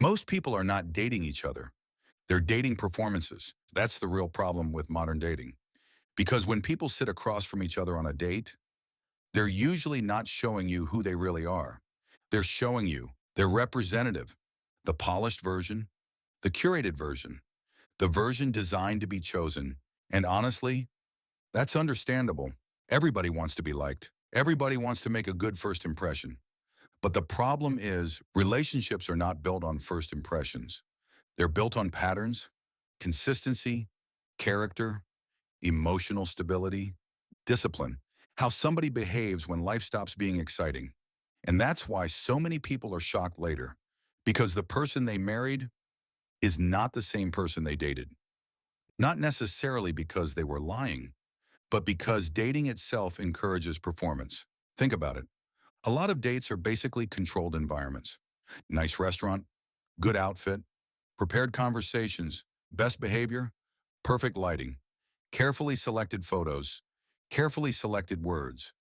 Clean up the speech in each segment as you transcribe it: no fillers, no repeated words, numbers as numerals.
Most people are not dating each other. They're dating performances. That's the real problem with modern dating. Because when people sit across from each other on a date, they're usually not showing you who they really are. They're showing you their representative, the polished version, the curated version, the version designed to be chosen. And honestly, that's understandable. Everybody wants to be liked. Everybody wants to make a good first impression. But the problem is relationships are not built on first impressions. They're built on patterns, consistency, character, emotional stability, discipline, how somebody behaves when life stops being exciting. And that's why so many people are shocked later, because the person they married is not the same person they dated. Not necessarily because they were lying, but because dating itself encourages performance. Think about it. A lot of dates are basically controlled environments. Nice restaurant, good outfit, prepared conversations, best behavior, perfect lighting, carefully selected photos, carefully selected words.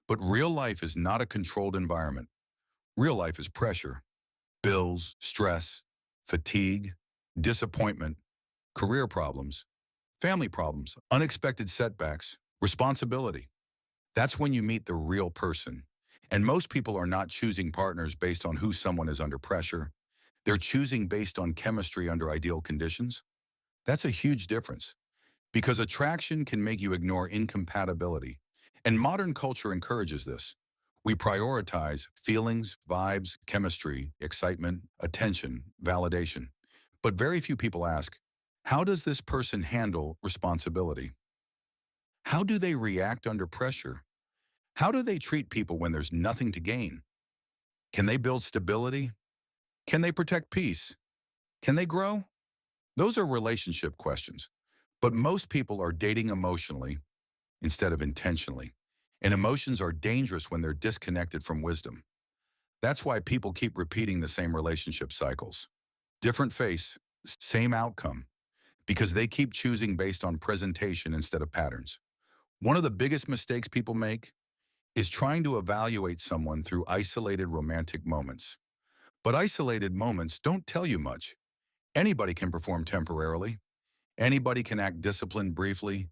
But real life is not a controlled environment. Real life is pressure, bills, stress, fatigue, disappointment, career problems, family problems, unexpected setbacks, responsibility. That's when you meet the real person. And most people are not choosing partners based on who someone is under pressure. They're choosing based on chemistry under ideal conditions. That's a huge difference because attraction can make you ignore incompatibility. And modern culture encourages this. We prioritize feelings, vibes, chemistry, excitement, attention, validation. But very few people ask, how does this person handle responsibility? How do they react under pressure? How do they treat people when there's nothing to gain? Can they build stability? Can they protect peace? Can they grow? Those are relationship questions. But most people are dating emotionally instead of intentionally. And emotions are dangerous when they're disconnected from wisdom. That's why people keep repeating the same relationship cycles. Different face, same outcome, because they keep choosing based on presentation instead of patterns. One of the biggest mistakes people make is trying to evaluate someone through isolated romantic moments. But isolated moments don't tell you much. Anybody can perform temporarily. Anybody can act disciplined briefly.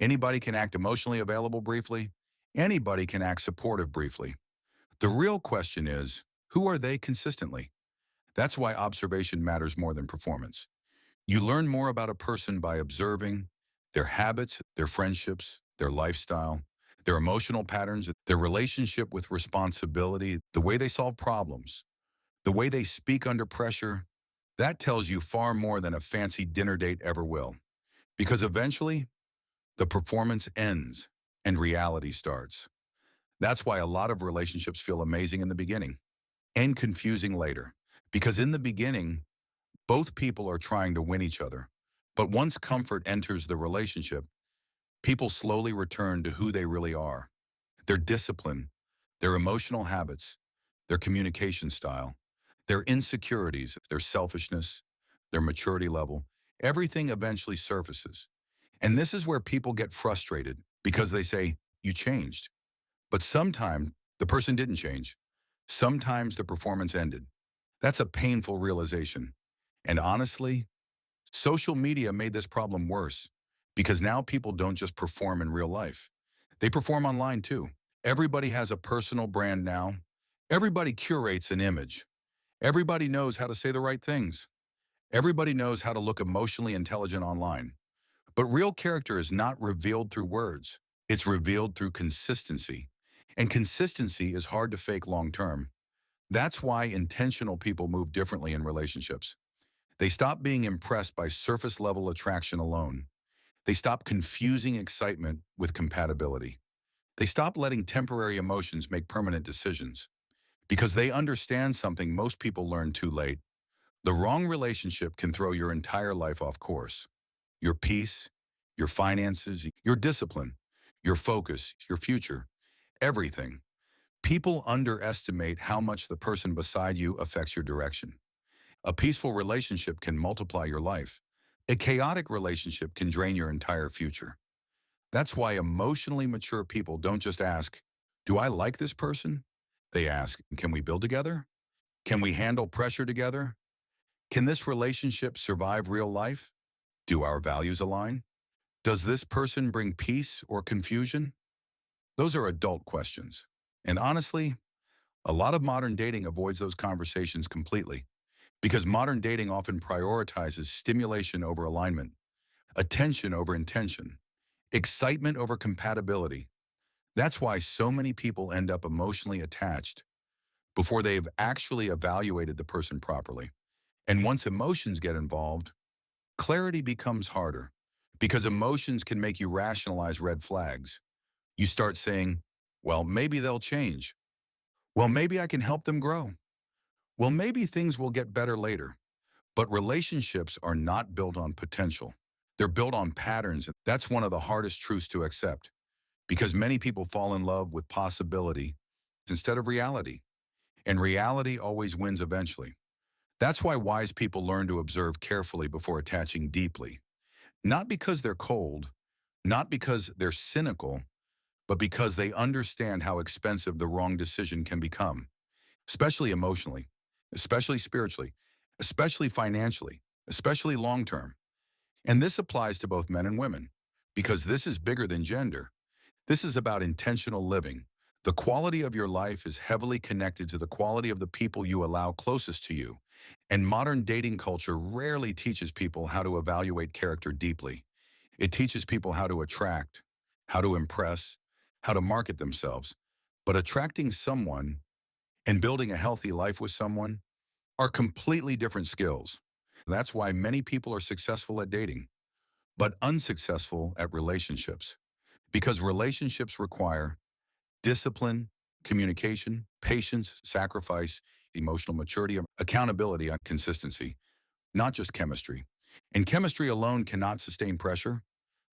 Anybody can act emotionally available briefly. Anybody can act supportive briefly. The real question is, who are they consistently? That's why observation matters more than performance. You learn more about a person by observing their habits, their friendships, their lifestyle, their emotional patterns, their relationship with responsibility, the way they solve problems, the way they speak under pressure. That tells you far more than a fancy dinner date ever will. Because eventually, the performance ends and reality starts. That's why a lot of relationships feel amazing in the beginning and confusing later. Because in the beginning, both people are trying to win each other. But once comfort enters the relationship, people slowly return to who they really are. Their discipline, their emotional habits, their communication style, their insecurities, their selfishness, their maturity level, everything eventually surfaces. And this is where people get frustrated because they say, you changed. But sometimes the person didn't change. Sometimes the performance ended. That's a painful realization. And honestly, social media made this problem worse because now people don't just perform in real life. They perform online too. Everybody has a personal brand now. Everybody curates an image. Everybody knows how to say the right things. Everybody knows how to look emotionally intelligent online. But real character is not revealed through words. It's revealed through consistency. And consistency is hard to fake long term. That's why intentional people move differently in relationships. They stop being impressed by surface level attraction alone. They stop confusing excitement with compatibility. They stop letting temporary emotions make permanent decisions. Because they understand something most people learn too late. The wrong relationship can throw your entire life off course. Your peace, your finances, your discipline, your focus, your future, everything. People underestimate how much the person beside you affects your direction. A peaceful relationship can multiply your life. A chaotic relationship can drain your entire future. That's why emotionally mature people don't just ask, do I like this person? They ask, can we build together? Can we handle pressure together? Can this relationship survive real life? Do our values align? Does this person bring peace or confusion? Those are adult questions. And honestly, a lot of modern dating avoids those conversations completely because modern dating often prioritizes stimulation over alignment, attention over intention, excitement over compatibility. That's why so many people end up emotionally attached before they've actually evaluated the person properly. And once emotions get involved, clarity becomes harder because emotions can make you rationalize red flags. You start saying, well, maybe they'll change. Well, maybe I can help them grow. Well, maybe things will get better later. But relationships are not built on potential. They're built on patterns. That's one of the hardest truths to accept because many people fall in love with possibility instead of reality. And reality always wins eventually. That's why wise people learn to observe carefully before attaching deeply. Not because they're cold, not because they're cynical, but because they understand how expensive the wrong decision can become, especially emotionally, especially spiritually, especially financially, especially long term. And this applies to both men and women, because this is bigger than gender. This is about intentional living. The quality of your life is heavily connected to the quality of the people you allow closest to you. And modern dating culture rarely teaches people how to evaluate character deeply. It teaches people how to attract, how to impress, how to market themselves. But attracting someone and building a healthy life with someone are completely different skills. That's why many people are successful at dating, but unsuccessful at relationships. Because relationships require discipline, communication, patience, sacrifice, emotional maturity, accountability, and consistency, not just chemistry. And chemistry alone cannot sustain pressure.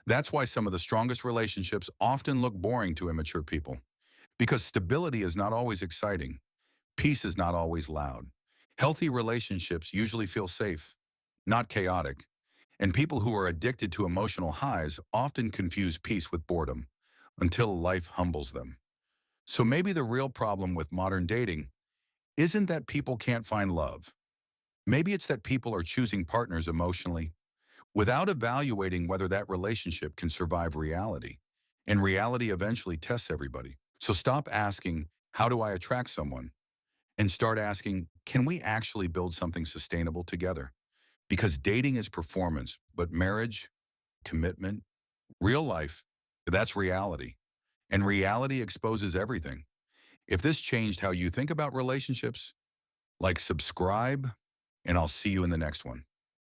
That's why some of the strongest relationships often look boring to immature people. Because stability is not always exciting. Peace is not always loud. Healthy relationships usually feel safe, not chaotic. And people who are addicted to emotional highs often confuse peace with boredom until life humbles them. So maybe the real problem with modern dating isn't that people can't find love. Maybe it's that people are choosing partners emotionally without evaluating whether that relationship can survive reality. And reality eventually tests everybody. So stop asking, how do I attract someone? And start asking, can we actually build something sustainable together? Because dating is performance, but marriage, commitment, real life, that's reality. And reality exposes everything. If this changed how you think about relationships, like subscribe, and I'll see you in the next one.